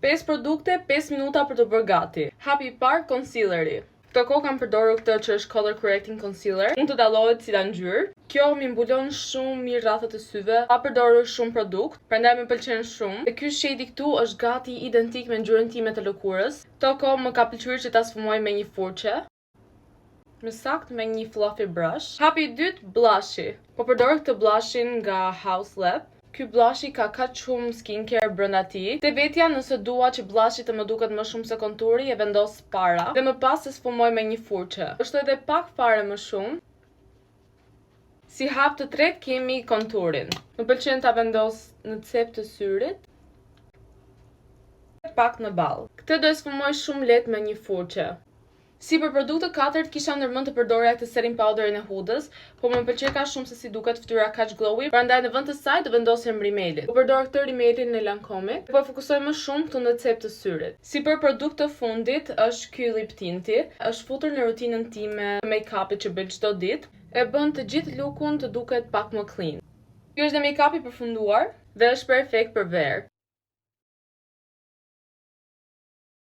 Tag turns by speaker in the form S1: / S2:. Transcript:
S1: 5 produkte, 5 minuta për të bërë gati. Hapi I parë, concealeri. Këto kohë kam përdorur këtë që është color correcting concealer. Mund të dallohet cila ngjyrë. Kjo më mbulon shumë mirë rrafët e syve. Pa përdorur shumë produkt, prandaj më pëlqen shumë. Dhe ky shade këtu është gati identik me ngjyrën time të lëkurës. Këto kohë më ka pëlqyer që ta sfumoj me një furçe. Më saktë me një fluffy brush. Hapi I dytë, blushi. Po përdor këtë blushin nga House Lab. Ky blushi ka kaq shumë skincare brenda tij. Te vetja nëse dua që blushi të më duket më shumë se konturi, e vendos para dhe më pas e sfumoj me një furçe. Është edhe pak fare më shumë. Si hap të tretë kemi konturin. Më pëlqen ta vendos në cep të syrit. Pak në ball. Këtë do e sfumoj shumë lehtë me një furçe. Si për produkte katërt kisha ndërmend të përdorja këtë setting powderin e hudës, po më pëlqej ka shumë se si duket fytyra kaq glowy, prandaj në vend të saj do vendosem rimelin. Po përdor këtë rimelin në Lancome, po fokusoj më shumë këtu në cep të syrit. Si për produkt të fundit është ky lip tinti, është futur në rutinën time të make-upit që bëj çdo ditë, e bën të gjithë lookun të duket pak më clean. Ky është dhe make-upi përfunduar dhe është perfekt për verë.